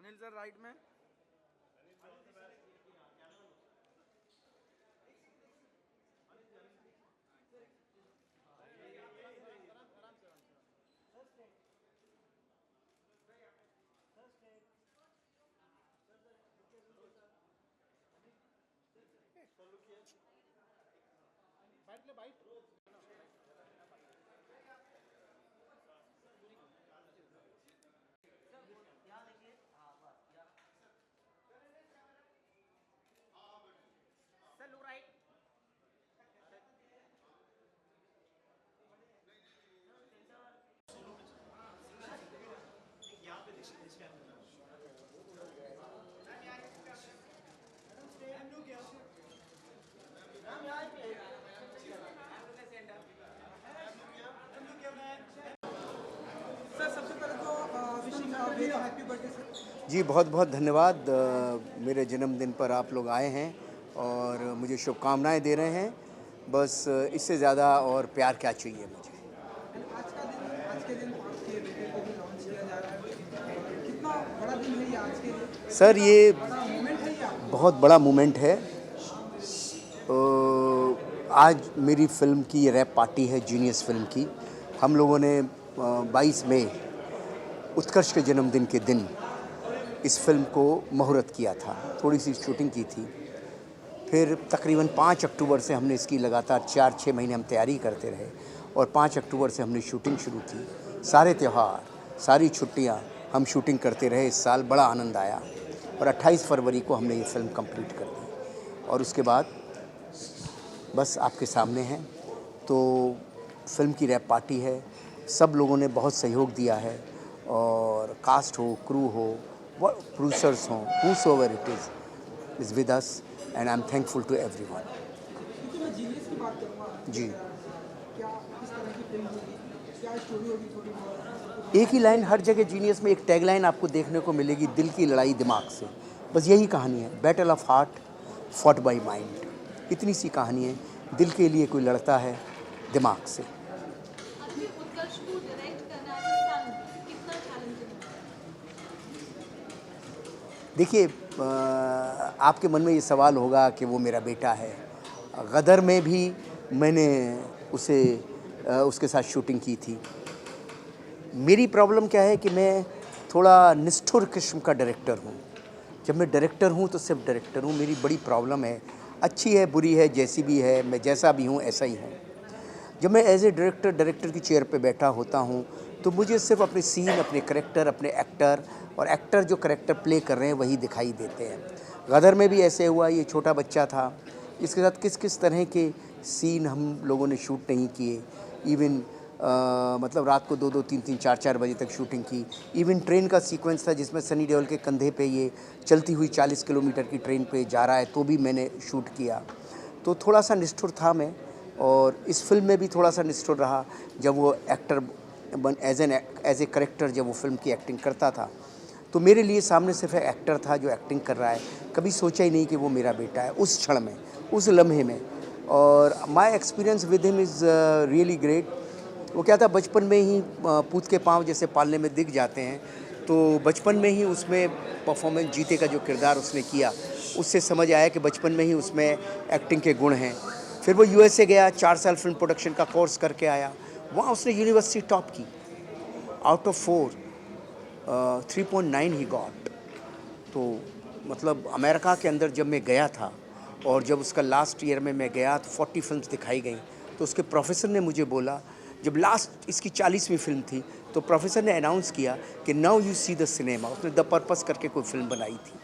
Anil sir right में। जी बहुत बहुत धन्यवाद। मेरे जन्मदिन पर आप लोग आए हैं और मुझे शुभकामनाएं दे रहे हैं। बस इससे ज़्यादा और प्यार क्या चाहिए मुझे। आज के दिन आपके बेटे को भी लॉन्च किया जा रहा है। कितना बड़ा दिन है ये आज के लिए? सर ये बड़ा मोमेंट है ये आपके? बहुत बड़ा मोमेंट है। आज मेरी फ़िल्म की रैप पार्टी है, जीनियस फिल्म की। हम लोगों ने 22 मई उत्कर्ष के जन्मदिन के दिन इस फिल्म को मुहूर्त किया था। थोड़ी सी शूटिंग की थी, फिर तकरीबन 5 अक्टूबर से हमने इसकी लगातार 4-6 महीने हम तैयारी करते रहे और 5 अक्टूबर से हमने शूटिंग शुरू की। सारे त्यौहार, सारी छुट्टियां हम शूटिंग करते रहे। इस साल बड़ा आनंद आया और 28 फरवरी को हमने ये फिल्म कंप्लीट कर दी और उसके बाद बस आपके सामने हैं। तो फिल्म की रैप पार्टी है, सब लोगों ने बहुत सहयोग दिया है और कास्ट हो, क्रू हो, प्रोड्यूसर्स हों, whosoever it is with us and I'm thankful to everyone। क्योंकि मैं जीनियस की बात करूँगा जी, क्या किस तरह की फिल्म होगी, क्या स्टोरी होगी, थोड़ी बहुत एक ही लाइन हर जगह जीनियस में, एक टैगलाइन आपको देखने को मिलेगी, दिल की लड़ाई दिमाग से। बस यही कहानी है, battle of heart fought by mind. इतनी सी कहानी है, दिल के लिए कोई लड़ता है दिमाग से। अभी उत्कर्ष को डायरेक्ट करना है सन कितना चैलेंजिंग है? देखिए, आपके मन में ये सवाल होगा कि वो मेरा बेटा है। गदर में भी मैंने उसके साथ शूटिंग की थी। मेरी प्रॉब्लम क्या है कि मैं थोड़ा निष्ठुर किस्म का डायरेक्टर हूँ। जब मैं डायरेक्टर हूँ तो सिर्फ डायरेक्टर हूँ। मेरी बड़ी प्रॉब्लम है, अच्छी है बुरी है जैसी भी है, मैं जैसा भी हूँ ऐसा ही हूँ। जब मैं एज ए डायरेक्टर की चेयर पे बैठा होता हूँ तो मुझे सिर्फ अपने सीन, अपने करेक्टर, अपने एक्टर और एक्टर जो करेक्टर प्ले कर रहे हैं वही दिखाई देते हैं। गदर में भी ऐसे हुआ, ये छोटा बच्चा था, इसके साथ किस किस तरह के सीन हम लोगों ने शूट नहीं किए। इवन मतलब रात को 2-2, 3-3, 4-4 बजे तक शूटिंग की। इवन ट्रेन का सीक्वेंस था जिसमें सनी देओल के कंधे पे ये चलती हुई 40 किलोमीटर की ट्रेन पे जा रहा है, तो भी मैंने शूट किया। तो थोड़ा सा निष्ठुर था मैं और इस फिल्म में भी थोड़ा सा निष्ठुर रहा। जब वो एक्टर एज ए करेक्टर जब वो फिल्म की एक्टिंग करता था तो मेरे लिए सामने सिर्फ एक एक्टर था जो एक्टिंग कर रहा है। कभी सोचा ही नहीं कि वो मेरा बेटा है उस क्षण में, उस लम्हे में। और my experience with him is really great. वो क्या था, बचपन में ही पूत के पाँव जैसे पालने में दिख जाते हैं, तो बचपन में ही उसमें परफॉर्मेंस, जीते का जो किरदार उसने किया, उससे समझ आया कि बचपन में ही उसमें एक्टिंग के गुण हैं। फिर वो यूएसए गया, 4 साल फिल्म प्रोडक्शन का कोर्स करके आया। वहाँ उसने यूनिवर्सिटी टॉप की, आउट ऑफ 4 3.9 ही गॉट। तो मतलब अमेरिका के अंदर जब मैं गया था और जब उसका लास्ट ईयर में मैं गया तो 40 फिल्म्स दिखाई गई। तो उसके प्रोफेसर ने मुझे बोला, जब लास्ट इसकी 40वीं फिल्म थी तो प्रोफेसर ने अनाउंस किया कि now you see the cinema. उसने द पर्पस करके कोई फिल्म बनाई थी।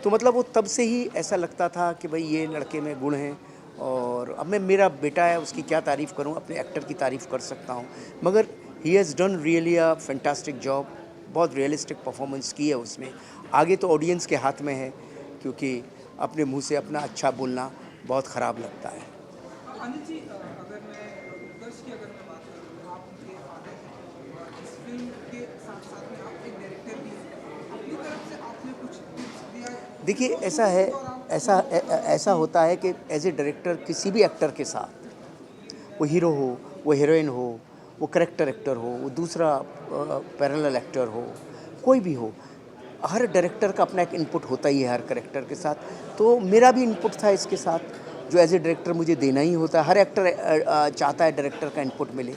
तो मतलब वो तब से ही ऐसा लगता था कि भाई ये लड़के में गुण हैं। और अब मैं, मेरा बेटा है, उसकी क्या तारीफ़ करूं, अपने एक्टर की तारीफ़ कर सकता हूं, मगर he has done really a fantastic job. बहुत रियलिस्टिक परफॉर्मेंस की है उसने। आगे तो ऑडियंस के हाथ में है, क्योंकि अपने मुंह से अपना अच्छा बोलना बहुत ख़राब लगता है। अनिल जी, अगर मैं उत्कर्ष की अगर मैं बात करूँ, आप उनके फादर हैं। इस फिल्म के साथ साथ में आप एक डायरेक्टर भी हैं। अपनी तरफ से आपने कुछ टिप्स दिया है? देखिए, जो ऐसा शूटिंग है, के दौरान ऐसा होता है कि एज ए डायरेक्टर किसी भी एक्टर के साथ, वो हीरो हो, वो हीरोइन हो, वो करेक्टर एक्टर हो, वो दूसरा पैरेलल एक्टर हो, कोई भी हो, हर डायरेक्टर का अपना एक इनपुट होता ही है हर कैरेक्टर के साथ, तो मेरा भी इनपुट था इसके साथ जो एज ए डायरेक्टर मुझे देना ही होता है। हर एक्टर चाहता है डायरेक्टर का इनपुट मिले,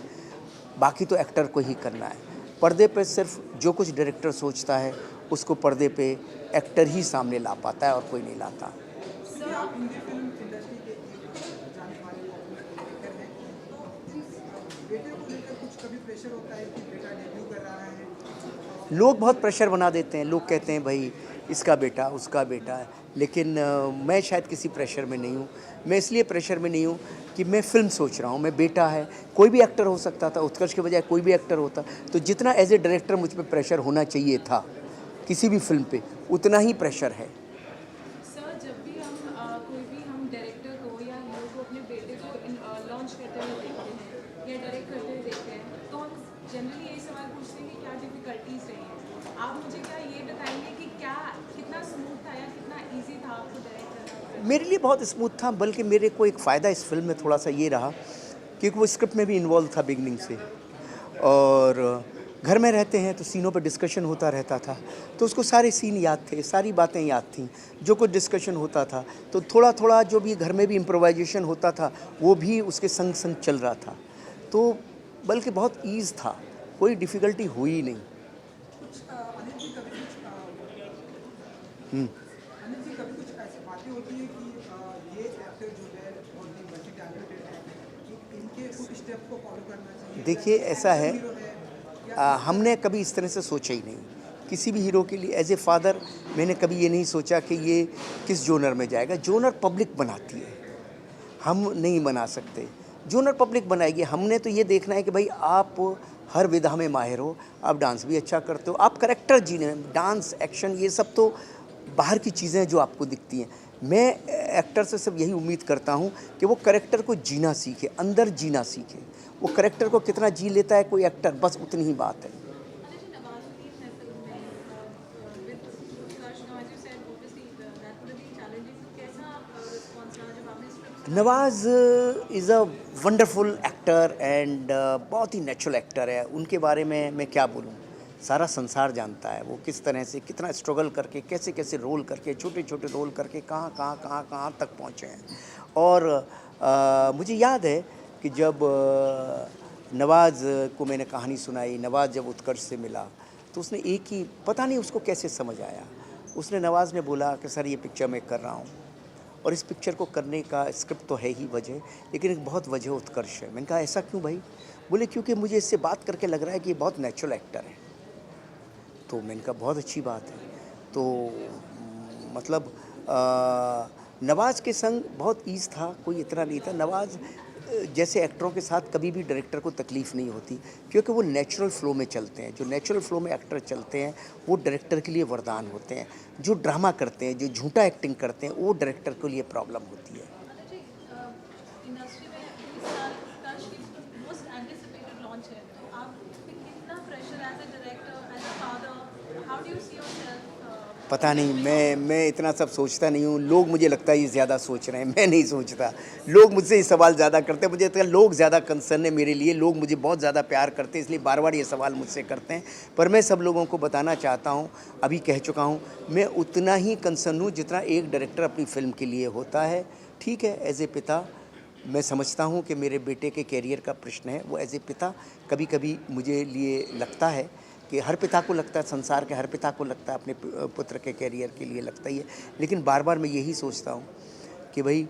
बाकी तो एक्टर को ही करना है। पर्दे पे सिर्फ जो कुछ डायरेक्टर सोचता है उसको पर्दे पे एक्टर ही सामने ला पाता है और कोई नहीं लाता। क्योंकि आप हिंदी फिल्म इंडस्ट्री के एक जाने माने पॉपुलर डायरेक्टर हैं, तो इस बेटे को लेकर कुछ कभी प्रेशर होता है कि बेटा डेब्यू कर रहा है? लोग बहुत प्रेशर बना देते हैं, लोग कहते हैं भाई इसका बेटा उसका बेटा है, लेकिन मैं शायद किसी प्रेशर में नहीं हूँ। मैं इसलिए प्रेशर में नहीं हूँ कि मैं फ़िल्म सोच रहा हूँ, मैं बेटा है, कोई भी एक्टर हो सकता था, उत्कर्ष के बजाय कोई भी एक्टर होता, तो जितना एज ए डायरेक्टर मुझ पे प्रेशर होना चाहिए था किसी भी फिल्म पे, उतना ही प्रेशर है। सर, जब भी कोई भी हम डायरेक्टर को या हीरो को अपने बेटे को लॉन्च करते हुए देखते हैं या डायरेक्ट करते हुए देखते हैं, तो हम जनरली यही सवाल पूछते हैं कि क्या डिफ़िकल्टीज रही हैं। आप मुझे क्या ये बताएंगे कि क्या कितना स्मूथ था या कितना ईजी था आपको डायरेक्ट करना? मेरे लिए बहुत स्मूथ था, बल्कि मेरे को एक फ़ायदा इस फिल्म में थोड़ा सा ये रहा क्योंकि वो स्क्रिप्ट में भी इन्वॉल्व था बिगनिंग से, और घर में रहते हैं तो सीनों पर डिस्कशन होता रहता था, तो उसको सारे सीन याद थे, सारी बातें याद थीं, जो कुछ डिस्कशन होता था, तो थोड़ा थोड़ा जो भी घर में भी इम्प्रोवाइजेशन होता था वो भी उसके संग संग चल रहा था, तो बल्कि बहुत ईज़ था, कोई डिफ़िकल्टी हुई नहीं। कुछ अनिल जी कभी कुछ हम्म। अनिल जी कभी कुछ ऐसी बातें होती है कि ये एक्टर जो है बहुत ही मल्टी टैलेंटेड है, कि इनके कुछ स्टेप को फॉलो करना चाहिए? देखिए, ऐसा है, हीरो है या हमने कभी इस तरह से सोचा ही नहीं। किसी भी हीरो के लिए एज ए फादर मैंने कभी ये नहीं सोचा कि ये किस जोनर में जाएगा। जोनर पब्लिक बनाती है, हम नहीं बना सकते, जोनर पब्लिक बनाएगी। हमने तो ये देखना है कि भाई आप हर विधा में माहिर हो, आप डांस भी अच्छा करते हो, आप करेक्टर जीने, डांस एक्शन ये सब तो बाहर की चीज़ें हैं जो आपको दिखती हैं। मैं एक्टर से सब यही उम्मीद करता हूँ कि वो करेक्टर को जीना सीखे, अंदर जीना सीखे। वो करेक्टर को कितना जी लेता है कोई एक्टर, बस उतनी ही बात है। अनिल जी, नवाजुद्दीन है फिल्म में with Utkarsh, now as you said obviously that would be challenging. कैसा रिस्पॉन्स रहा जब आपने script? Nawaz is a wonderful actor and बहुत ही नेचुरल एक्टर है। उनके बारे में मैं क्या बोलूँ, सारा संसार जानता है वो किस तरह से, कितना स्ट्रगल करके, कैसे कैसे रोल करके, छोटे छोटे रोल करके कहाँ तक पहुँचे हैं। और मुझे याद है कि जब नवाज़ को मैंने कहानी सुनाई, नवाज़ जब उत्कर्ष से मिला तो उसने एक ही, पता नहीं उसको कैसे समझ आया, उसने नवाज़ ने बोला कि सर ये पिक्चर मैं कर रहा हूँ और इस पिक्चर को करने का स्क्रिप्ट तो है ही वजह, लेकिन एक बहुत वजह उत्कर्ष है। मैंने कहा ऐसा क्यों भाई? बोले क्योंकि मुझे इससे बात करके लग रहा है कि ये बहुत नेचुरल एक्टर है। तो मैंने कहा बहुत अच्छी बात है। तो मतलब नवाज़ के संग बहुत ईज़ था, कोई इतना नहीं था। नवाज़ जैसे एक्टरों के साथ कभी भी डायरेक्टर को तकलीफ़ नहीं होती क्योंकि वो नेचुरल फ़्लो में चलते हैं। जो नेचुरल फ़्लो में एक्टर चलते हैं वो डायरेक्टर के लिए वरदान होते हैं। जो ड्रामा करते हैं, जो झूठा एक्टिंग करते हैं, वो डायरेक्टर के लिए प्रॉब्लम होती है। अनिल जी, इंडस्ट्री में इस साल उत्कर्ष की मोस्ट एंटिसिपेटेड लॉन्च है, तो आप पे कितना pressure as a director, as a father, how do you see yourself? पता नहीं, मैं इतना सब सोचता नहीं हूँ। लोग, मुझे लगता है ये ज़्यादा सोच रहे हैं, मैं नहीं सोचता। लोग मुझसे ये सवाल ज़्यादा करते हैं, मुझे लगता है लोग ज़्यादा कंसर्न है मेरे लिए, लोग मुझे बहुत ज़्यादा प्यार करते हैं, इसलिए बार बार ये सवाल मुझसे करते हैं। पर मैं सब लोगों को बताना चाहता हूँ, अभी कह चुका हूँ, मैं उतना ही कंसर्न हूँ जितना एक डायरेक्टर अपनी फ़िल्म के लिए होता है। ठीक है, एज ए पिता मैं समझता हूँ कि मेरे बेटे के कैरियर का प्रश्न है, वो एज ए पिता कभी कभी मुझे लिए लगता है कि हर पिता को लगता है, संसार के हर पिता को लगता है, अपने पुत्र के कैरियर के लिए लगता ही है। लेकिन बार बार मैं यही सोचता हूँ कि भाई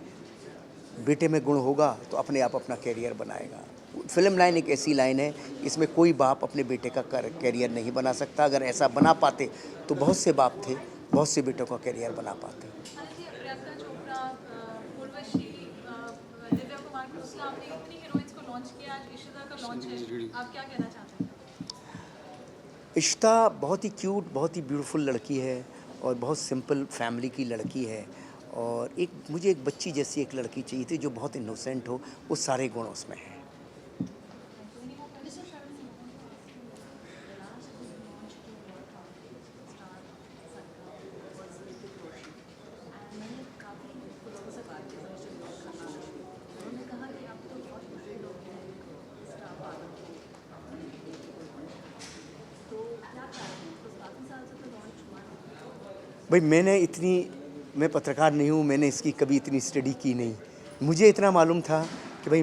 बेटे में गुण होगा तो अपने आप अपना कैरियर बनाएगा। फिल्म लाइन एक ऐसी लाइन है, इसमें कोई बाप अपने बेटे का कैरियर नहीं बना सकता। अगर ऐसा बना पाते तो बहुत से बाप थे, बहुत से बेटों का कैरियर बना पाते। अनिल जी, प्रियंका चोपड़ा, उर्वशी, दिव्या कुमार की, उसका आपने इतनी हीरोइंस को लॉन्च किया, आज इशिता का लॉन्च है, आप क्या कहना चाहते हैं? इशिता बहुत ही क्यूट, बहुत ही ब्यूटीफुल लड़की है और बहुत सिंपल फैमिली की लड़की है, और मुझे एक बच्ची जैसी एक लड़की चाहिए थी जो बहुत इनोसेंट हो, वो सारे गुण उसमें हैं। भाई मैं पत्रकार नहीं हूँ, मैंने इसकी कभी इतनी स्टडी की नहीं। मुझे इतना मालूम था कि भाई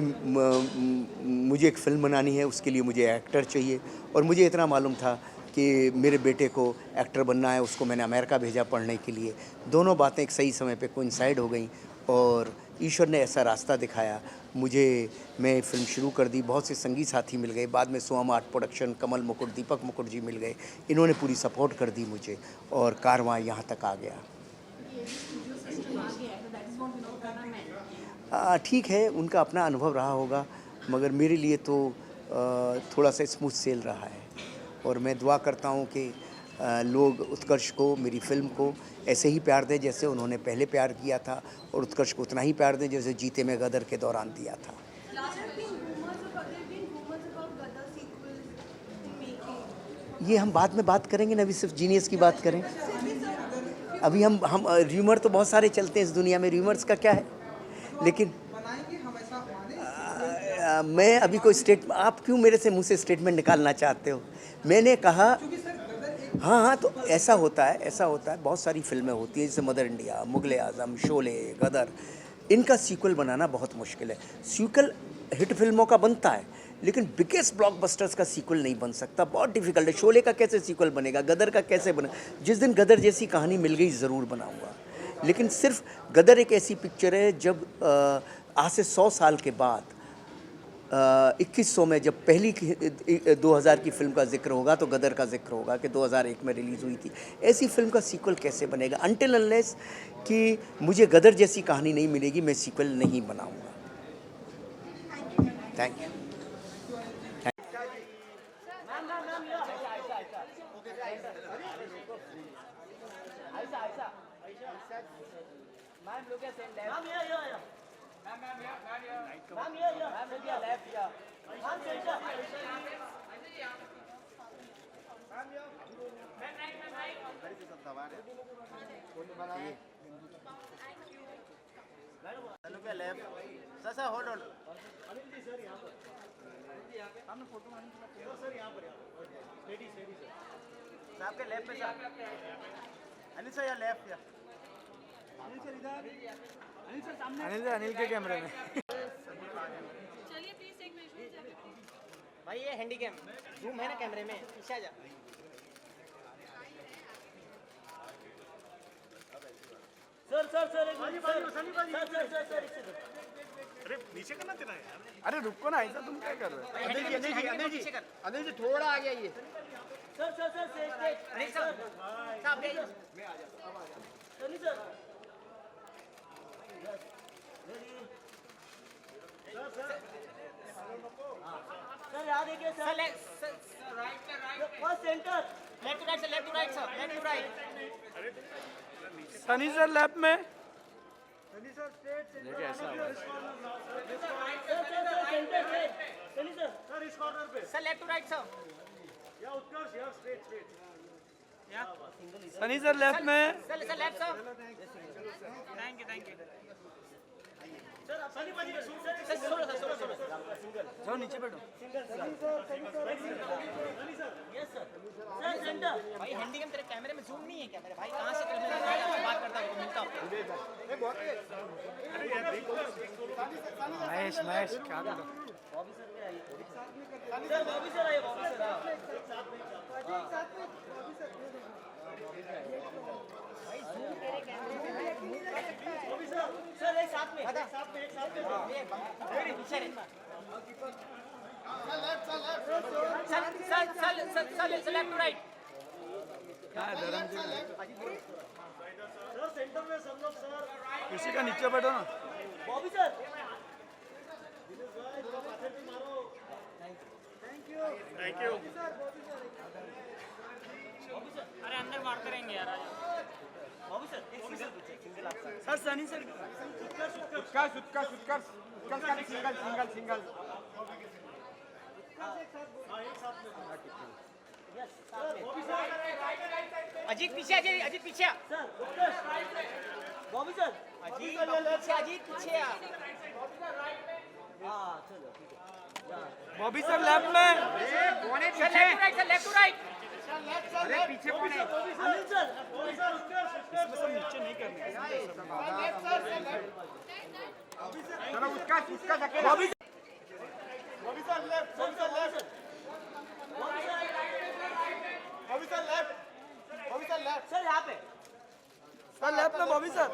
मुझे एक फ़िल्म बनानी है, उसके लिए मुझे एक्टर चाहिए, और मुझे इतना मालूम था कि मेरे बेटे को एक्टर बनना है, उसको मैंने अमेरिका भेजा पढ़ने के लिए। दोनों बातें एक सही समय पे कोइंसाइड हो गई और ईश्वर ने ऐसा रास्ता दिखाया मैं फ़िल्म शुरू कर दी। बहुत से संगी साथी मिल गए, बाद में सोहम आर्ट प्रोडक्शन, कमल मुकुट, दीपक मुकुट जी मिल गए। इन्होंने पूरी सपोर्ट कर दी मुझे और कारवां यहाँ तक आ गया। ठीक है, उनका अपना अनुभव रहा होगा, मगर मेरे लिए तो थोड़ा सा स्मूथ सेल रहा है और मैं दुआ करता हूँ कि लोग उत्कर्ष को, मेरी फ़िल्म को ऐसे ही प्यार दें जैसे उन्होंने पहले प्यार किया था, और उत्कर्ष को उतना ही प्यार दें जैसे जीते में गदर के दौरान दिया था। ये हम बाद में बात करेंगे ना, अभी सिर्फ जीनियस की बात करें। अभी हम र्यूमर तो बहुत सारे चलते हैं इस दुनिया में, र्यूमर्स का क्या है, लेकिन मैं अभी कोई आप क्यों मेरे से मुंह से स्टेटमेंट निकालना चाहते हो? मैंने कहा हाँ, तो ऐसा होता है, बहुत सारी फिल्में होती हैं जैसे मदर इंडिया, मुगले आज़म, शोले, गदर, इनका सीक्वल बनाना बहुत मुश्किल है। सीक्वल हिट फिल्मों का बनता है, लेकिन बिगेस्ट ब्लॉकबस्टर्स का सीक्वल नहीं बन सकता, बहुत डिफिकल्ट है। शोले का कैसे सीक्वल बनेगा, गदर का कैसे बने? जिस दिन गदर जैसी कहानी मिल गई ज़रूर बनाऊंगा, लेकिन सिर्फ गदर एक ऐसी पिक्चर है जब आज से 100 साल के बाद 2100 में जब पहली 2000 की फिल्म का जिक्र होगा तो गदर का जिक्र होगा कि 2001 में रिलीज़ हुई थी। ऐसी फिल्म का सीक्वल कैसे बनेगा? अनटिल अनलेस कि मुझे गदर जैसी कहानी नहीं मिलेगी, मैं सीक्वल नहीं बनाऊंगा। Thank you. आपके लेफ्ट पे सर, अनिल सर या लेफ्ट या अनिल सर इधर, अनिल सर सामने, अनिल सर अनिल के कैमरे में। चलिए प्लीज एक विजुअल भाई ये हैंडी कैम जूम है ना कैमरे में, पीछे आ जा। सर अरे नीचे करना तेरा यार। अरे रुको ना, ऐसा तुम क्या कर रहे हो? अनिल जी थोड़ा आ गया ये। सर अनिल सर साहब आइए। अनिल सर सर याद है क्या sir? Right first center, left to right sir, left to right sir, left to right. Sunny sir left में। सनी सर स्ट्रेट देखिए ऐसा हुआ। सर इस कॉर्नर पे sir, left to right sir, या उत्कर्ष या स्ट्रेट या सनी सर लेफ्ट में। Sir left sir, thank you sir. Sunny भाई सर सोलो जाओ नीचे बैठो। Yes sir. सर सेंटर भाई, हैंडीकैम तेरे कैमरे में जूम नहीं है क्या मेरे भाई? कहां से कर मैं बात करता हूं, मिलता हूं। महेश क्या कर रहा? बॉबी सर पे आइए। सर बॉबी सर आइए, बॉबी सर भाई जूम तेरे कैमरे में बॉबी सर एक साथ में, एक साथ में मेरी पीछे रे सर लेफ्ट टू राइट। क्या है धर्म जी? सर सेंटर में सब लोग सर, किसी का नीचे बैठो ना। Bobby sir thank you. अरे अंदर मार करेंगे यार। बॉबी सर सिंगल आप sir Sunny sir single. Ajit पीछे, अजीत पीछे सर। बॉबी सर अजीत पीछे आ। हाँ चलो ठीक है। बॉबी सर लेफ्ट में। Sir left to right, sir left to right. अरे पीछे कौन है? अनिल सर इसमें सब नीचे नहीं करने चलो उसका अकेला बॉबी सर लेफ्ट सर यहाँ पे सर लेफ्ट में बॉबी सर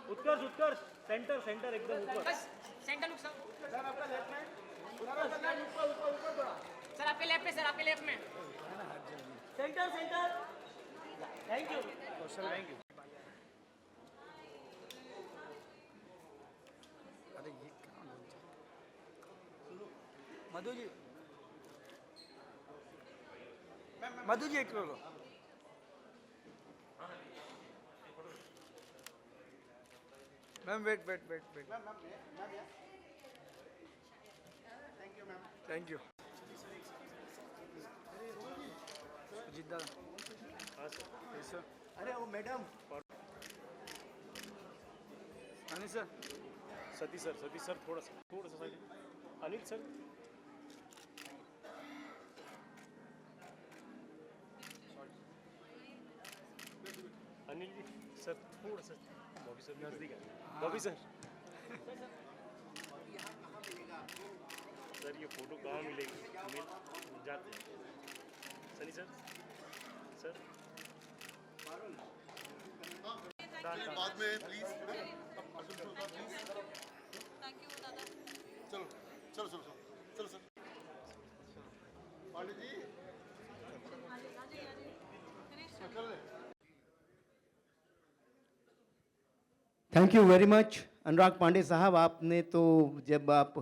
उत्कर्ष सेंटर एकदम ऊपर सेंटर लुक सर आपके लेफ्ट में center thank you Madhu ji एक करो ma'am wait thank you Sujeet दादा सर अरे वो madam Anil sir Satish sir थोड़ा सा side Anil sir Anil ji sir थोड़ा सा बॉबी सर नजदीक है बॉबी सर सर ये फोटो कहाँ मिलेगी मिल जाते हैं सनी सर बाद में प्लीज प्लीज थैंक यू दादा चलो sir Pandey ji thank you very much Anurag Pandey साहब। आपने तो जब आप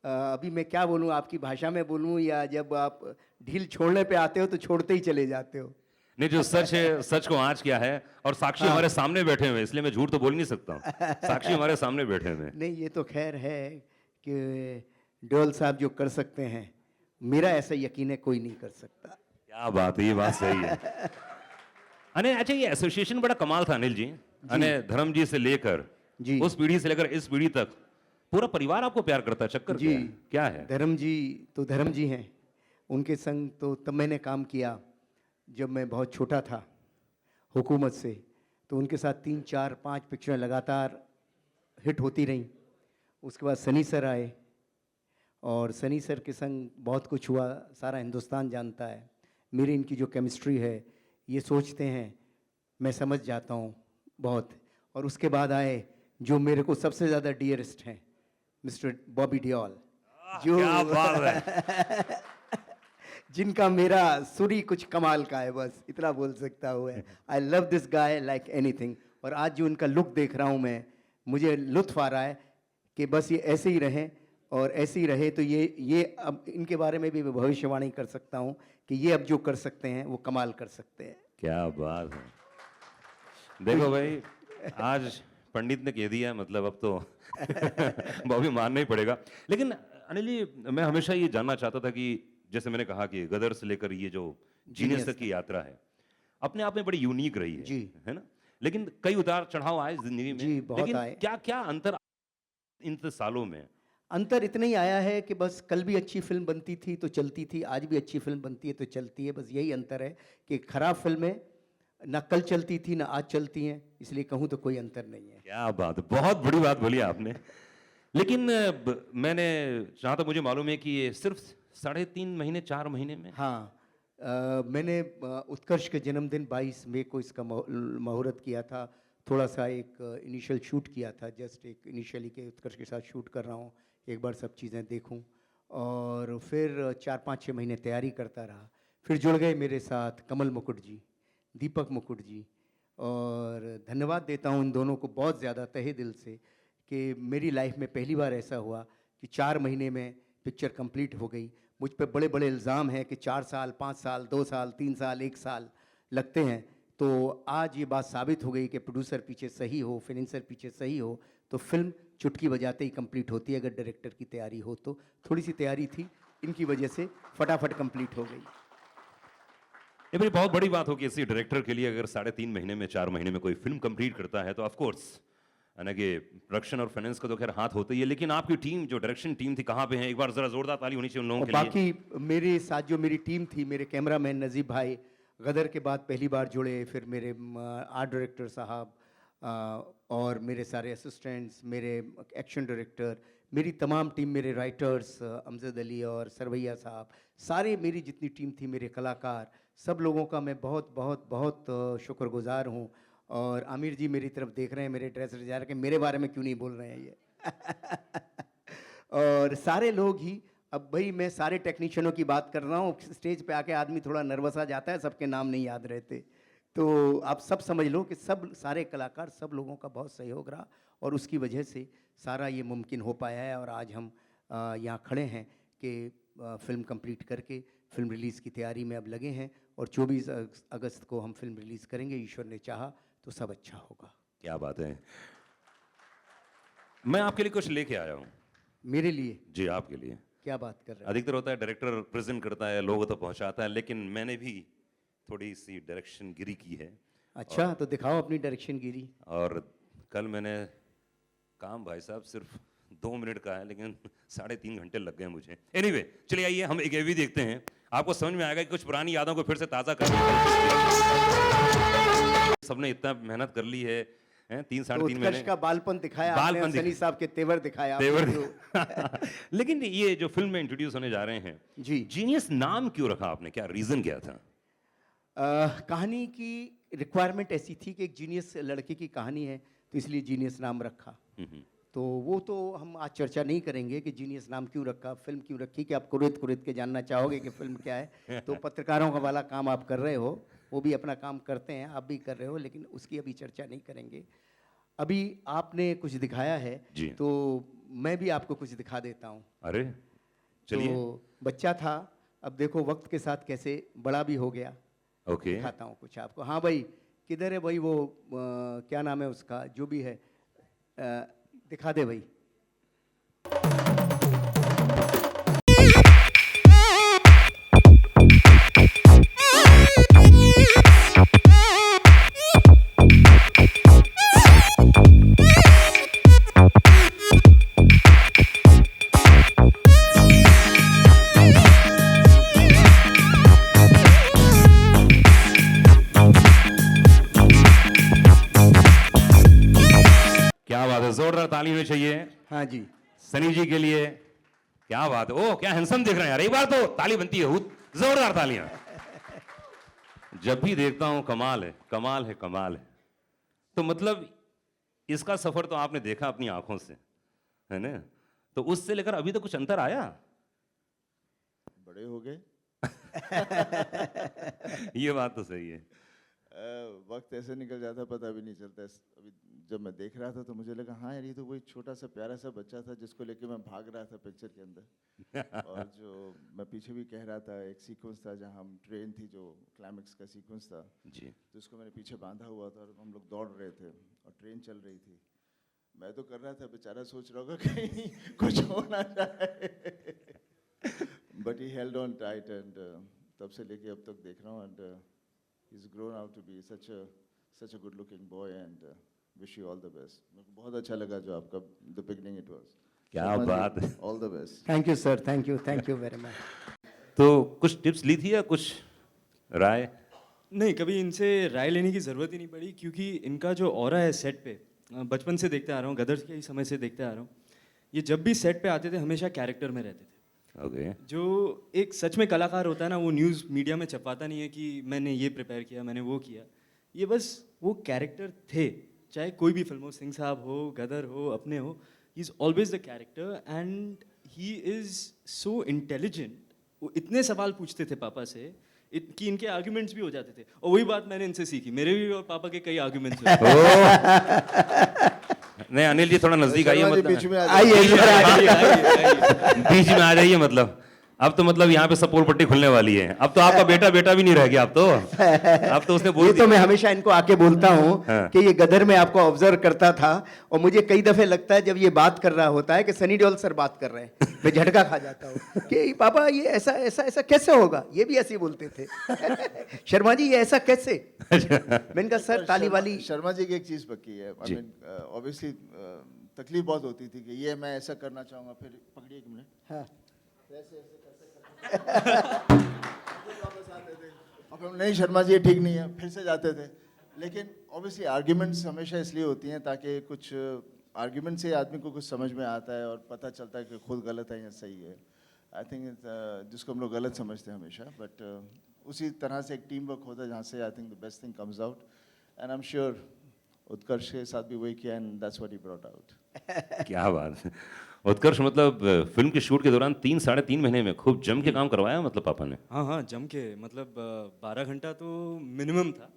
अभी मैं क्या बोलूं, आपकी भाषा में बोलूं या जब आप ढील छोड़ने पे आते हो तो छोड़ते ही चले जाते हो। नहीं, जो सच है सच को आज क्या है और साक्षी हमारे सामने बैठे हुए हैं, इसलिए मैं झूठ तो बोल नहीं सकता हूँ। साक्षी हमारे सामने बैठे हुए हैं। नहीं, ये तो खैर है कि डोल साहब जो कर सकते हैं, मेरा ऐसा यकीन है कोई नहीं कर सकता। क्या बात है, ये बात सही है। अने अच्छा, ये एसोसिएशन बड़ा कमाल था अनिल जी। अने धर्म जी से लेकर जी, उस पीढ़ी से लेकर इस पीढ़ी तक पूरा परिवार आपको प्यार करता है। चक्कर जी क्या है? धर्म जी तो धर्म जी हैं। उनके संग तो तब मैंने काम किया जब मैं बहुत छोटा था हुकूमत से, तो उनके साथ 3, 4, 5 पिक्चरें लगातार हिट होती रहीं। उसके बाद सनी सर आए और सनी सर के संग बहुत कुछ हुआ, सारा हिंदुस्तान जानता है। मेरी इनकी जो केमिस्ट्री है, ये सोचते हैं, मैं समझ जाता हूँ बहुत। और उसके बाद आए जो मेरे को सबसे ज़्यादा डियरेस्ट हैं, मिस्टर बॉबी डियोल, जो क्या बात है। जिनका मेरा सुरी कुछ कमाल का है, बस इतना बोल सकता हूँ। I love this guy like anything. और आज जो उनका लुक देख रहा हूँ मैं, मुझे लुत्फ आ रहा है कि बस ये ऐसे ही रहें और ऐसे ही रहे तो ये अब इनके बारे में भी मैं भविष्यवाणी कर सकता हूँ कि ये अब जो कर सकते हैं वो कमाल कर सकते हैं। क्या बात है। देखो भाई, आज पंडित ने कह दिया, मतलब अब तो बॉबी मानना ही पड़ेगा। लेकिन अनिल जी, मैं हमेशा ये जानना चाहता था कि जैसे मैंने कहा कि गदर से लेकर ये जो जीनियस तक की यात्रा है, अपने आप में बड़ी यूनिक रही है, जी, है ना? लेकिन कई उतार चढ़ाव आए जिंदगी में। जी, बहुत लेकिन आए। क्या अंतर इन सालों में? अंतर इतना ही आया है कि बस कल भी अच्छी फिल्म बनती थी तो चलती थी, आज भी अच्छी फिल्म बनती है तो चलती है। बस यही अंतर है कि खराब फिल्में ना कल चलती थी ना आज चलती हैं, इसलिए कहूँ तो कोई अंतर नहीं है। क्या बात है, बहुत बड़ी बात बोली आपने। लेकिन मैंने, जहाँ तक मुझे मालूम है कि ये सिर्फ 3.5 महीने 4 महीने में। हाँ, मैंने उत्कर्ष के जन्मदिन 22 मई को इसका मुहूर्त किया था। थोड़ा सा एक इनिशियल शूट किया था, जस्ट एक इनिशियली के उत्कर्ष के साथ शूट कर रहा हूँ, एक बार सब चीज़ें देखूँ। और फिर 4-5-6 महीने तैयारी करता रहा। फिर जुड़ गए मेरे साथ कमल मुकुट जी, दीपक मुकुट जी, और धन्यवाद देता हूँ उन दोनों को बहुत ज़्यादा तहे दिल से कि मेरी लाइफ में पहली बार ऐसा हुआ कि 4 महीने में पिक्चर कंप्लीट हो गई। मुझ पे बड़े बड़े इल्ज़ाम हैं कि 4 साल, 5 साल, 2 साल, 3 साल, 1 साल लगते हैं। तो आज ये बात साबित हो गई कि प्रोड्यूसर पीछे सही हो, फाइनेंसर पीछे सही हो, तो फिल्म चुटकी बजाते ही कंप्लीट होती है। अगर डायरेक्टर की तैयारी हो तो थोड़ी सी तैयारी थी, इनकी वजह से फटाफट कंप्लीट हो गई। ये बड़ी बहुत बड़ी बात हो कि किसी डायरेक्टर के लिए अगर 3.5 महीने में 4 महीने में कोई फिल्म कंप्लीट करता है तो ऑफ कोर्स यानी कि प्रोडक्शन और फाइनेंस का तो खैर हाथ होता ही है, लेकिन आपकी टीम जो डायरेक्शन टीम थी कहाँ पे है? एक बार जरा जोरदार ताली होनी चाहिए उन लोगों और के लिए। बाकी मेरे साथ जो मेरी टीम थी, मेरे कैमरामैन नजीब भाई गदर के बाद पहली बार जुड़े, फिर मेरे आर्ट डायरेक्टर साहब और मेरे सारे असिस्टेंट्स, मेरे एक्शन डायरेक्टर, मेरी तमाम टीम, मेरे राइटर्स अमजद अली और सरवैया साहब, सारे मेरी जितनी टीम थी, मेरे कलाकार, सब लोगों का मैं बहुत बहुत बहुत शुक्रगुजार हूँ। और आमिर जी मेरी तरफ देख रहे हैं, मेरे ड्रेस डिजाइनर के, मेरे बारे में क्यों नहीं बोल रहे हैं ये और सारे लोग ही। अब भाई मैं सारे टेक्नीशियनों की बात कर रहा हूँ, स्टेज पे आके आदमी थोड़ा नर्वस आ जाता है, सबके नाम नहीं याद रहते, तो आप सब समझ लो कि सब सारे कलाकार, सब लोगों का बहुत सहयोग रहा और उसकी वजह से सारा ये मुमकिन हो पाया है। और आज हम यहाँ खड़े हैं कि फ़िल्म कंप्लीट करके फिल्म रिलीज़ की तैयारी में अब लगे हैं और 24 अगस्त को हम फिल्म रिलीज़ करेंगे। ईश्वर ने चाहा तो सब अच्छा होगा। क्या बात है। मैं आपके लिए कुछ लेके आया हूँ। मेरे लिए? जी, आपके लिए। क्या बात कर रहे हैं? अधिकतर होता है डायरेक्टर प्रेजेंट करता है, लोगों तक पहुंचाता है, लेकिन मैंने भी थोड़ी सी डायरेक्शन गिरी की है। अच्छा, तो दिखाओ अपनी डायरेक्शन गिरी। और कल मैंने काम भाई साहब सिर्फ 2 मिनट का है, लेकिन 3.5 घंटे लग गए मुझे। एनीवे, चलिए आइए हम एक एवी देखते हैं, आपको समझ में आएगा कि कुछ पुरानी यादों को फिर से ताज़ा करने सबने इतना मेहनत कर ली है, 3-3.5 महीने का बालपन दिखाया, बालपन सनी साहब के तेवर दिखाया, तेवर लेकिन ये जो फिल्म में इंट्रोड्यूस होने जा रहे हैं जी, जीनियस नाम क्यों रखा आपने? क्या रीजन क्या था? कहानी की रिक्वायरमेंट ऐसी थी कि एक जीनियस लड़के की कहानी है, तो इसलिए जीनियस नाम रखा। तो वो तो हम आज चर्चा नहीं करेंगे कि जीनियस नाम क्यों रखा, फिल्म क्यों रखी, कि आप कुरेद कुरेद के जानना चाहोगे कि फिल्म क्या है। तो पत्रकारों का वाला काम आप कर रहे हो, वो भी अपना काम करते हैं, आप भी कर रहे हो, लेकिन उसकी अभी चर्चा नहीं करेंगे। अभी आपने कुछ दिखाया है तो मैं भी आपको कुछ दिखा देता हूँ। अरे चलिए। तो बच्चा था, अब देखो वक्त के साथ कैसे बड़ा भी हो गया। ओके, दिखाता हूँ कुछ आपको। हाँ भाई, किधर है भाई वो क्या नाम है उसका, जो भी है, दिखा दे भाई। क्या बात है, जोरदार ताली में चाहिए। हाँ जी, सनी जी के लिए। क्या बात है, ओह क्या हैंडसम दिख रहे हैं यार, एक बार तो ताली बनती है, जोरदार तालियां। जब भी देखता हूं कमाल है, कमाल है, कमाल है। तो मतलब इसका सफर तो आपने देखा अपनी आंखों से, है ना? तो उससे लेकर अभी तक कुछ अंतर आया? बड़े हो गए। ये बात तो सही है। वक्त ऐसे निकल जाता पता भी नहीं चलता। अभी जब मैं देख रहा था तो मुझे लगा हाँ यार ये तो वही छोटा सा प्यारा सा बच्चा था जिसको लेके मैं भाग रहा था पिक्चर के अंदर। और जो मैं पीछे भी कह रहा था, एक सीक्वेंस था जहाँ हम ट्रेन थी, जो क्लाइमेक्स का सीक्वेंस था जी, तो उसको मैंने पीछे बांधा हुआ था और हम लोग दौड़ रहे थे और ट्रेन चल रही थी। मैं तो कर रहा था, बेचारा सोच रहा होगा कहीं कुछ हो ना जाए। But he held on tight and तब से लेके अब तक देख रहा हूँ and he's grown out to be such a good looking boy and wish you all the best. मेरे को बहुत अच्छा लगा जो आपका the beginning it was. क्या बात है। All the best. Thank you sir, thank you very much. तो कुछ टिप्स ली थी या कुछ राय? नहीं, कभी इनसे राय लेने की ज़रूरत ही नहीं पड़ी, क्योंकि इनका जो ऑरा है सेट पे, बचपन से देखते आ रहा हूँ, गदर के ही समय से देखते आ रहा हूँ, ये जब भी सेट पे आते थे हमेशा कैरेक्टर में रहते थे। जो एक सच में कलाकार होता है ना, वो न्यूज़ मीडिया में छपाता नहीं है कि मैंने ये प्रिपेयर किया, मैंने वो किया। ये बस वो कैरेक्टर थे, चाहे कोई भी फिल्म हो, सिंह साहब हो, गदर हो, अपने हो, he is always the character and he is so intelligent. वो इतने सवाल पूछते थे पापा से कि इनके आर्ग्यूमेंट्स भी हो जाते थे, और वही बात मैंने इनसे सीखी। मेरे भी और पापा के कई आर्ग्यूमेंट्स हुए। नहीं अनिल जी थोड़ा नजदीक आइए, मतलब बीच में आइए बीच में आ जाइए। मतलब अब तो मतलब यहाँ पे सब पोल पट्टी खुलने वाली है। अब तो आपका बेटा बेटा भी नहीं रह गया। अब तो उसने बोल ये दिया। तो मैं हमेशा इनको आके बोलता हूँ हाँ। कि ये गदर में आपको ऑब्जर्व करता था, और मुझे कई दफे लगता है जब ये बात कर रहा होता है कि सनी देओल सर बात कर रहे हैं, मैं झटका खा जाता हूँ कि पापा ये ऐसा ऐसा ऐसा कैसे होगा। ये भी ऐसे ही बोलते थे शर्मा जी ये ऐसा कैसे। मैंने कहा सर ताली वाली। शर्मा जी की एक चीज़ पक्की है, आई मीन ऑब्वियसली तकलीफ बहुत होती थी कि ये मैं ऐसा करना चाहूँगा, फिर पकड़िए एक मिनट, हाँ अब हम नहीं शर्मा जी ये ठीक नहीं है, फिर से जाते थे। लेकिन ऑब्वियसली आर्ग्यूमेंट्स हमेशा इसलिए होती हैं ताकि कुछ आर्ग्यूमेंट से आदमी को कुछ समझ में आता है और पता चलता है कि खुद गलत है या सही है। आई थिंक जिसको हम लोग गलत समझते हैं हमेशा, बट उसी तरह से एक टीम वर्क होता है जहाँ से I think the best thing comes out, and I am sure Utkarsh के साथ भी वही किया, and that's what he brought out. क्या बात है। उत्कर्ष मतलब फिल्म के शूट के दौरान 3-3.5 महीने में खूब जम के काम करवाया मतलब पापा ने। हाँ हाँ जम के, मतलब 12 घंटा तो मिनिमम था,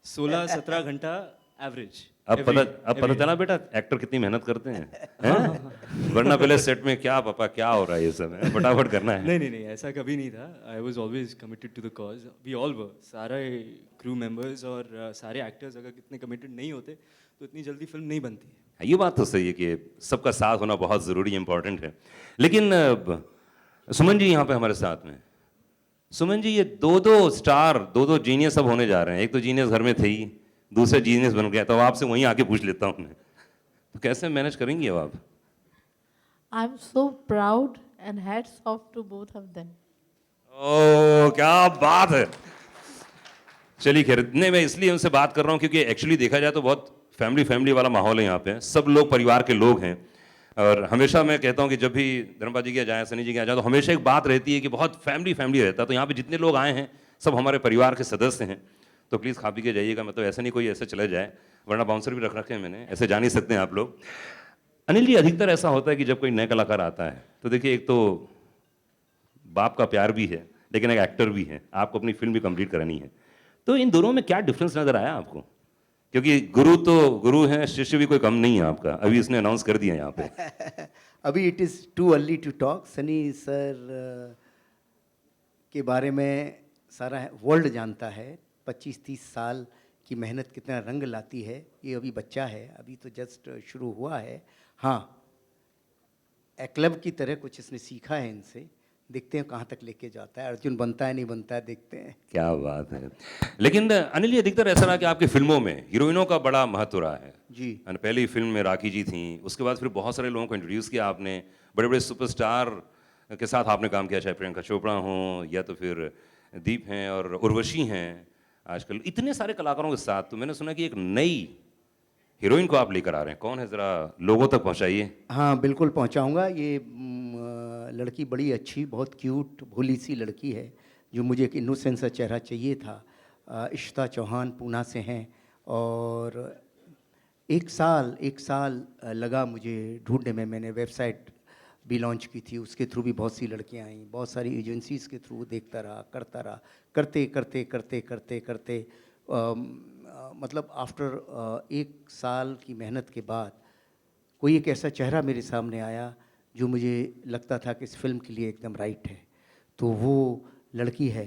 16-17 घंटा एवरेज। अब पता चला बेटा एक्टर कितनी मेहनत करते हैं। वरना पहले सेट में क्या पापा क्या हो रहा है ये सब है, फटाफट करना है। नहीं ऐसा कभी नहीं था। I was always committed to the cause, we all were, सारे क्रू मेंबर्स और सारे एक्टर्स अगर कितने कमिटेड नहीं होते तो इतनी जल्दी फिल्म नहीं बनती है। ये बात तो सही है कि सबका साथ होना बहुत ज़रूरी इंपॉर्टेंट है। लेकिन सुमन जी यहाँ पे हमारे साथ में, सुमन जी ये दो स्टार दो जीनियस अब होने जा रहे हैं। एक तो जीनियस घर में थे ही, दूसरा जीनियस बन गया, तो आपसे वहीं आके पूछ लेता हूँ मैं, तो कैसे मैनेज करेंगी अब आप? I am so proud and hats off to both of them. ओह क्या बात है। चलिए खैर, नहीं मैं इसलिए उनसे बात कर रहा हूँ क्योंकि एक्चुअली देखा जाए तो बहुत फैमिली वाला माहौल है यहाँ पे, सब लोग परिवार के लोग हैं। और हमेशा मैं कहता हूँ कि जब भी धर्मपाल जी के यहाँ जाए, सनी जी के यहाँ जाए, तो हमेशा एक बात रहती है कि बहुत फैमिली रहता है। तो यहाँ पे जितने लोग आए हैं सब हमारे परिवार के सदस्य हैं, तो प्लीज़ खा पी के जाइएगा। मतलब ऐसा नहीं कोई ऐसे चले जाए, वरना बाउंसर भी रख रखे हैं मैंने, ऐसे जा नहीं सकते हैं आप लोग। अनिल जी अधिकतर ऐसा होता है कि जब कोई नया कलाकार आता है तो देखिए एक तो बाप का प्यार भी है, लेकिन एक एक्टर भी है, आपको अपनी फिल्म भी कंप्लीट करानी है। तो इन दोनों में क्या डिफरेंस नज़र आया आपको? क्योंकि गुरु तो गुरु हैं, शिष्य भी कोई कम नहीं है आपका, अभी इसने अनाउंस कर दिया यहाँ पे। अभी it is too early to talk. Sunny sir के बारे में सारा वर्ल्ड जानता है, 25-30 साल की मेहनत कितना रंग लाती है। ये अभी बच्चा है, अभी तो जस्ट शुरू हुआ है। हाँ एक्लब की तरह कुछ इसने सीखा है इनसे, देखते हैं कहाँ तक लेके जाता है। अर्जुन बनता है नहीं बनता है, देखते हैं। क्या बात है। लेकिन अनिल जी अधिकतर ऐसा रहा कि आपकी फिल्मों में हीरोइनों का बड़ा महत्व रहा है जी। पहली फिल्म में राखी जी थी, उसके बाद फिर बहुत सारे लोगों को इंट्रोड्यूस किया आपने, बड़े बड़े सुपरस्टार के साथ आपने काम किया, चाहे प्रियंका चोपड़ा हों या तो फिर दीप हैं और उर्वशी हैं, आजकल इतने सारे कलाकारों के साथ। तो मैंने सुना कि एक नई हीरोइन को आप लेकर आ रहे हैं, कौन है ज़रा लोगों तक पहुंचाइए। हाँ बिल्कुल पहुंचाऊंगा। ये लड़की बड़ी अच्छी, बहुत क्यूट भोली सी लड़की है, जो मुझे एक इनोसेंट सा चेहरा चाहिए था। इश्ता चौहान पूना से हैं, और एक साल लगा मुझे ढूंढने में। मैंने वेबसाइट भी लॉन्च की थी, उसके थ्रू भी बहुत सी लड़कियां आईं, बहुत सारी एजेंसीज़ के थ्रू देखता रहा, करता रहा, करते मतलब आफ्टर 1 साल की मेहनत के बाद कोई एक ऐसा चेहरा मेरे सामने आया जो मुझे लगता था कि इस फिल्म के लिए एकदम राइट है। तो वो लड़की है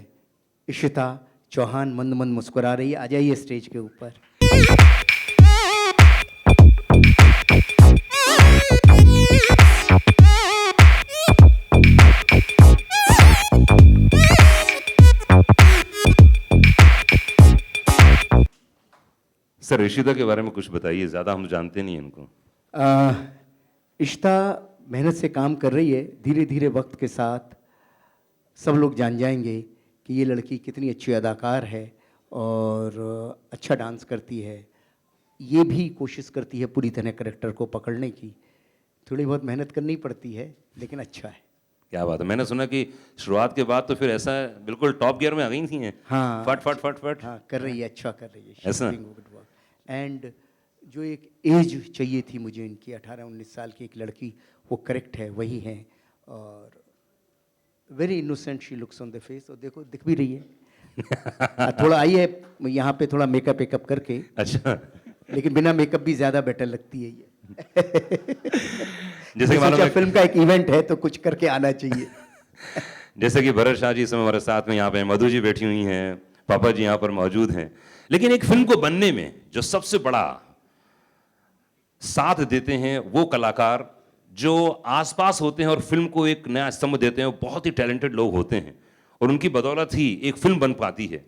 इशिता चौहान, मंद मंद मुस्कुरा रही है। आ जाइए स्टेज के ऊपर। सर इशिता के बारे में कुछ बताइए, ज़्यादा हम जानते नहीं हैं इनको। इशिता मेहनत से काम कर रही है, धीरे धीरे वक्त के साथ सब लोग जान जाएंगे कि ये लड़की कितनी अच्छी अदाकार है और अच्छा डांस करती है। ये भी कोशिश करती है पूरी तरह करैक्टर को पकड़ने की, थोड़ी बहुत मेहनत करनी पड़ती है, लेकिन अच्छा है। क्या बात है। मैंने सुना कि शुरुआत के बाद तो फिर ऐसा बिल्कुल टॉप गियर में आ गई थी हैं। हाँ फट। हाँ कर रही है, अच्छा कर रही है। ऐसा? एंड जो एक एज चाहिए थी मुझे इनकी, 18-19 साल की एक लड़की, वो करेक्ट है, वही है। और very innocent she looks on the face, और देखो दिख भी रही है। थोड़ा आई है यहाँ पे थोड़ा मेकअप वेकअप करके, अच्छा, लेकिन बिना मेकअप भी ज़्यादा बेटर लगती है ये। जैसे कि मालूम है फिल्म का एक इवेंट है तो कुछ करके आना चाहिए। जैसे कि भरत शाह जी इस समय हमारे साथ में यहाँ पे हैं, मधु जी बैठी हुई हैं, पापा जी यहाँ पर मौजूद हैं। लेकिन एक फिल्म को बनने में जो सबसे बड़ा साथ देते हैं वो कलाकार जो आसपास होते हैं और फिल्म को एक नया स्तंभ देते हैं, वो बहुत ही टैलेंटेड लोग होते हैं और उनकी बदौलत ही एक फिल्म बन पाती है।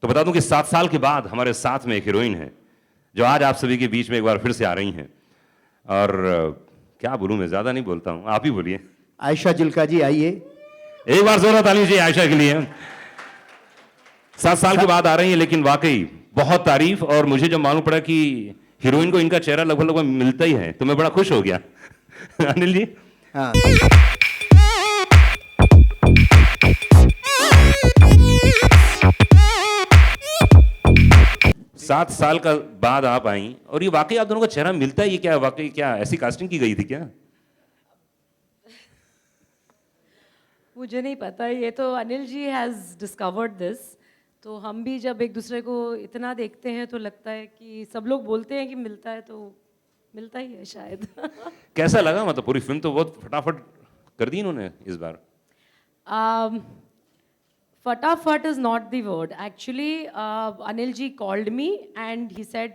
तो बता दूं कि 7 साल के बाद हमारे साथ में एक हीरोइन है जो आज आप सभी के बीच में एक बार फिर से आ रही हैं। और क्या बोलूं, मैं ज्यादा नहीं बोलता हूं, आप ही बोलिए। आयशा जुल्का जी आइए। एक बार जोरदार ताली दीजिए आयशा के लिए। 7 साल के बाद आ रही हैं, लेकिन वाकई बहुत तारीफ। और मुझे जब मालूम पड़ा कि हीरोइन को इनका चेहरा लगभग लगभग मिलता ही है तो मैं बड़ा खुश हो गया। अनिल जी। हाँ। 7 साल का बाद आप आई और ये वाकई आप दोनों का चेहरा मिलता है, ये क्या वाकई क्या ऐसी कास्टिंग की गई थी क्या? मुझे नहीं पता, ये तो Anil ji has discovered this. तो हम भी जब एक दूसरे को इतना देखते हैं तो लगता है कि सब लोग बोलते हैं कि मिलता है तो मिलता ही है शायद। कैसा लगा? मतलब पूरी फिल्म तो बहुत फटाफट कर दी इन्होंने इस बार। फटाफट is not the word actually. Anil ji called me and he said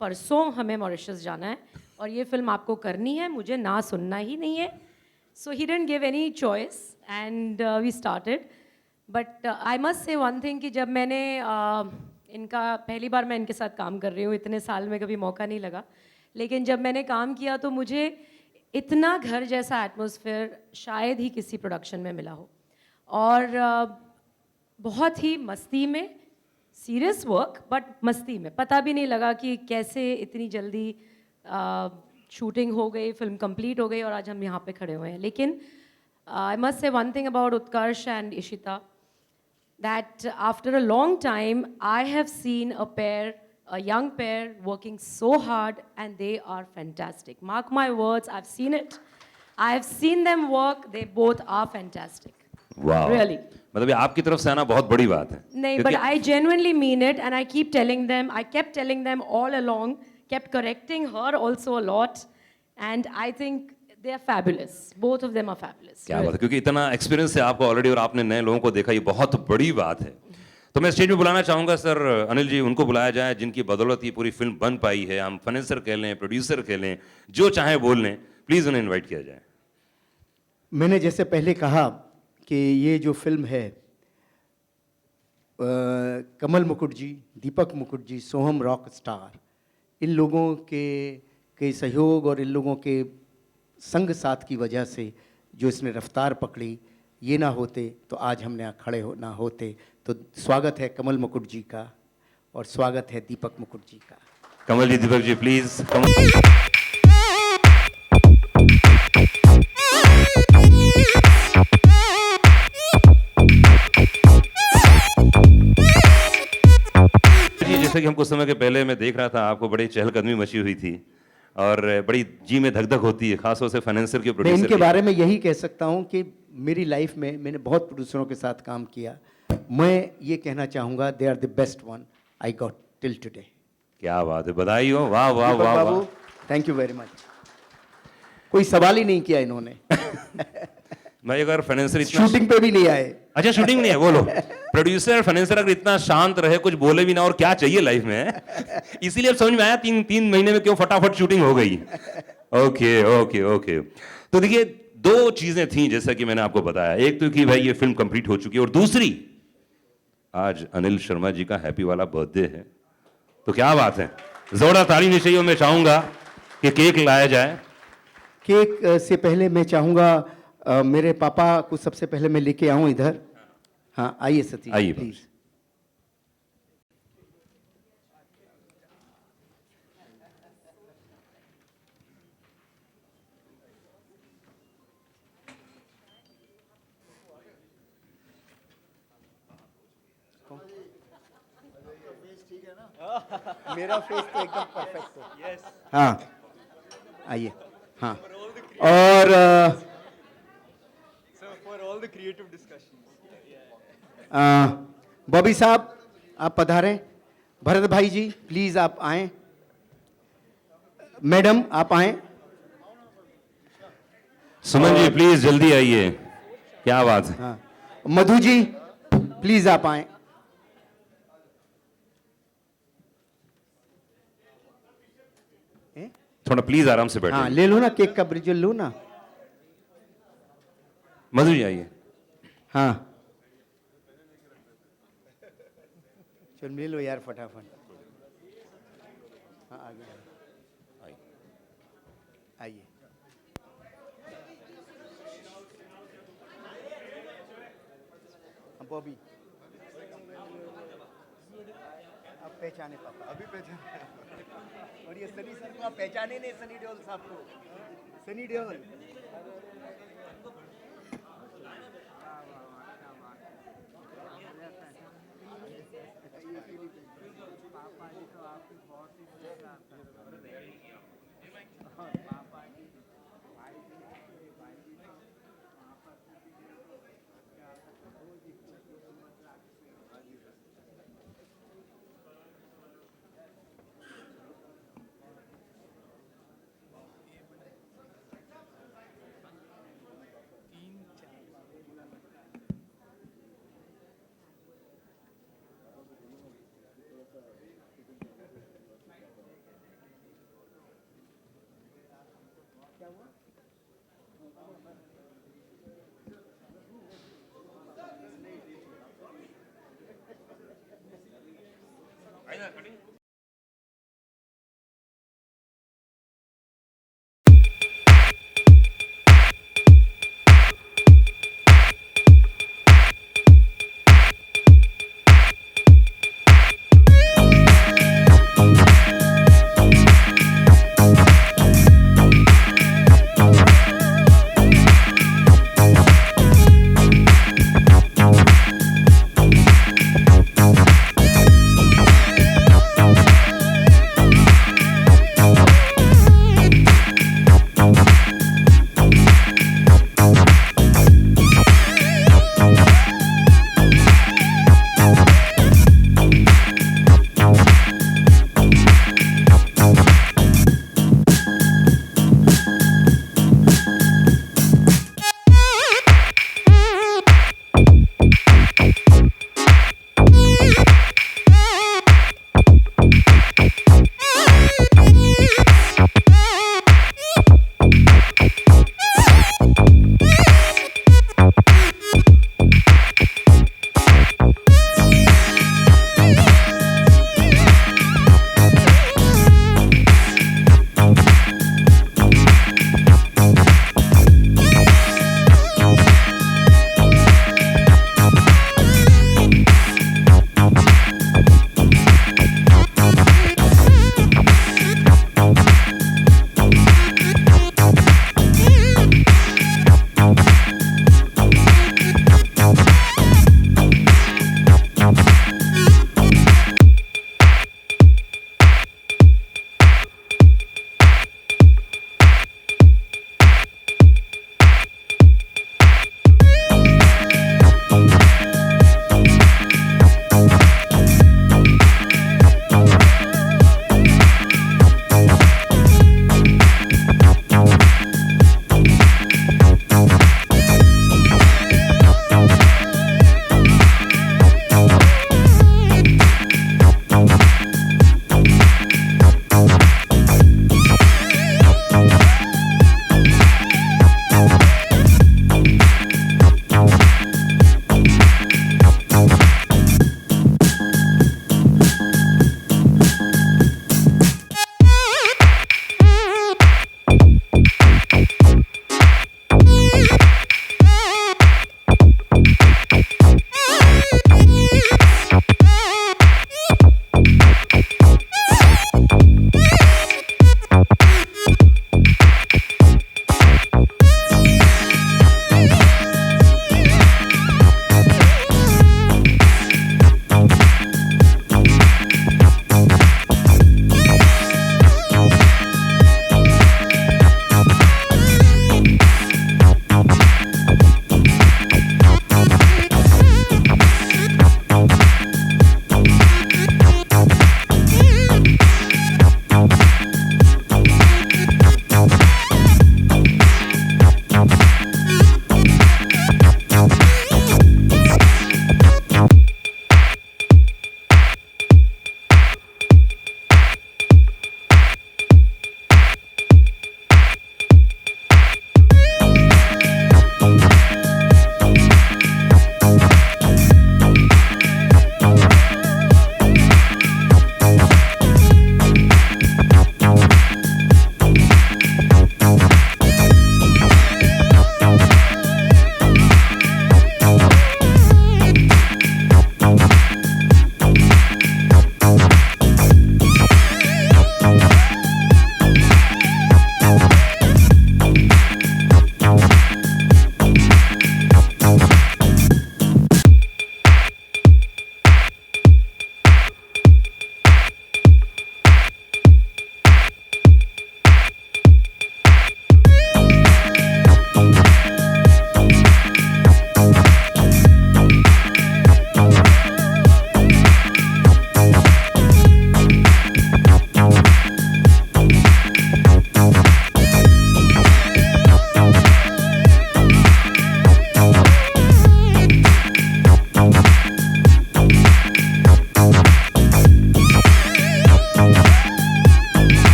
परसों हमें मॉरिशस जाना है और ये फिल्म आपको करनी है, मुझे ना सुनना ही नहीं है। So he didn't give any choice and we started. But I must say one thing कि जब मैंने इनका पहली बार मैं इनके साथ काम कर रही हूँ, इतने साल में कभी मौका नहीं लगा, लेकिन जब मैंने काम किया तो मुझे इतना घर जैसा एटमॉस्फेयर शायद ही किसी प्रोडक्शन में मिला हो। और बहुत ही मस्ती में, सीरियस वर्क बट मस्ती में, पता भी नहीं लगा कि कैसे इतनी जल्दी शूटिंग हो गई, फिल्म कंप्लीट हो गई और आज हम यहाँ पे खड़े हुए हैं। लेकिन आई must say one thing about Utkarsh and Ishita, that after a long time I have seen a young pair working so hard and they are fantastic. Mark my words, I've seen it. I have seen them work, they both are fantastic. Wow. Really. मतलब ये आपकी तरफ से आना बहुत बड़ी बात है। नहीं, but I genuinely mean it and I keep telling them, I kept telling them all along, kept correcting her also a lot, and I think they are fabulous. Both of them are fabulous. क्या बात है, क्योंकि इतना experience है आपको already और आपने नए लोगों को देखा, ये बहुत बड़ी बात है। तो मैं स्टेज पे बुलाना चाहूंगा सर अनिल जी, उनको बुलाया जाए जिनकी बदौलत ये पूरी फिल्म बन पाई है। हम फाइनेंसर कह लें, प्रोड्यूसर कह लें, जो चाहे बोल लें, प्लीज उन्हें इन्वाइट किया जाए। मैंने जैसे पहले कहा कि ये जो फिल्म है कमल मुकुट जी, दीपक मुकुट जी, सोहम रॉक स्टार, इन लोगों के सहयोग और इन लोगों के संग साथ की वजह से जो इसने रफ्तार पकड़ी, ये ना होते तो आज हम यहाँ खड़े ना होते। तो स्वागत है कमल मुकुट जी का और स्वागत है दीपक मुकुट जी का। कमल जी, दीपक जी प्लीज। जैसे कि हम कुछ समय के पहले मैं देख रहा था, आपको बड़ी चहलकदमी मची हुई थी और बड़ी जी में धक धक होती है, खासतौर से फाइनेंसर के प्रोड्यूसर। मैं इनके बारे में यही कह सकता हूं कि मेरी लाइफ में मैंने बहुत प्रोड्यूसरों के साथ काम किया, मैं ये कहना चाहूँगा they are the best one I got till today. क्या बात है, बधाई हो। वाह वाह वाह वाह, थैंक यू वेरी मच। कोई सवाल ही नहीं किया इन्होंने। मैं अगर फाइनेंसर इतना शूटिंग पे भी नहीं आए। अच्छा, शूटिंग नहीं है, बोलो। प्रोड्यूसर फाइनेंसर अगर इतना शांत रहे, कुछ बोले भी ना, और क्या चाहिए लाइफ में। इसीलिए अब समझ में आया 3 महीने में क्यों फटाफट शूटिंग हो गई। Okay okay okay. तो देखिए, 2 चीजें थी जैसा कि मैंने आपको बताया। एक तो कि भाई ये फिल्म कंप्लीट हो चुकी है, और दूसरी आज अनिल शर्मा जी का हैप्पी वाला बर्थडे है। तो क्या बात है, जोरदार ताली नहीं चाहिए। मैं चाहूंगा कि केक लाया जाए। केक से पहले मैं चाहूँगा मेरे पापा को सबसे पहले मैं लेके आऊँ इधर। हाँ आइए सतीश, आइए प्लीज। मेरा फेस तो एकदम परफेक्ट है। हाँ आइए। हाँ, और बॉबी साहब आप पधारें। भरत भाई जी प्लीज आप आएं। मैडम आप आएं। सुमन जी प्लीज जल्दी आइए। क्या बात है। हाँ, मधु जी प्लीज आप आए। थोड़ा प्लीज आराम से बैठो। हाँ ले लो ना केक का ब्रिज लो ना। मधु जी आइए। हाँ चल ले लो यार फटाफट। हाँ आगे आइए। बॉबी आप पहचाने पापा अभी पहचाने। और ये सनी सर को आप पहचाने नहीं, सनी देओल साहब को। सनी देओल पापा जी तो आपकी बहुत ही पापा जी भाई जी भाई जी तो वहाँ पर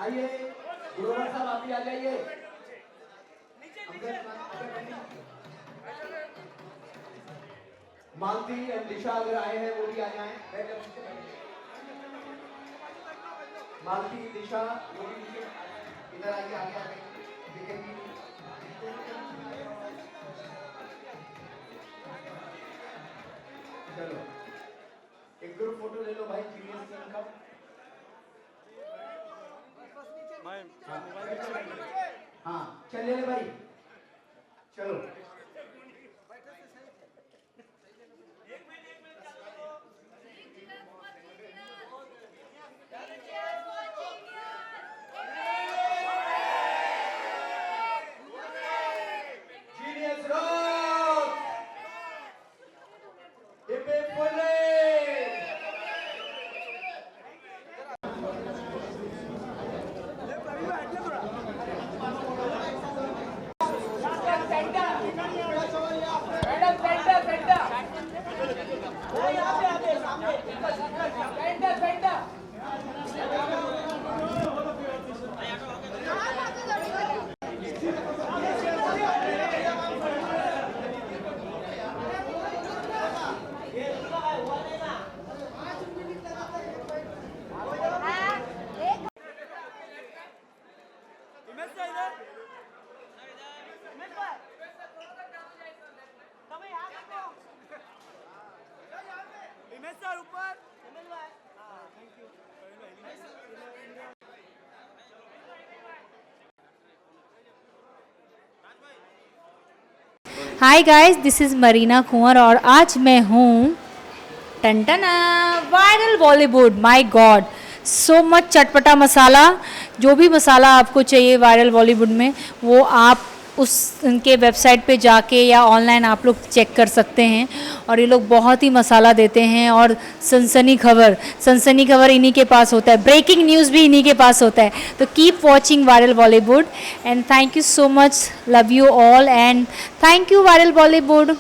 आइए ग्रोवर साहब आप भी आ जाइए। मालती एंड दिशा अगर आए हैं वो भी आ जाएं। मालती दिशा वो भी नीचे इधर आइए, आगे आगे दिखेंगी। चलो एक ग्रुप फोटो ले लो भाई, जीनियस टीम का। हाँ चलिए भाई, चलो जीनियस रॉक हिप्पी फुल्ले। Hi guys, this is Marina Kunwar और आज मैं हूँ टंटना viral Bollywood. My God, so much चटपटा मसाला। जो भी मसाला आपको चाहिए वायरल बॉलीवुड में, वो आप उनके वेबसाइट पे जाके या ऑनलाइन आप लोग चेक कर सकते हैं। और ये लोग बहुत ही मसाला देते हैं। और सनसनी खबर इन्हीं के पास होता है, ब्रेकिंग न्यूज़ भी इन्हीं के पास होता है। तो keep watching viral Bollywood and thank you so much, love you all and thank you viral Bollywood.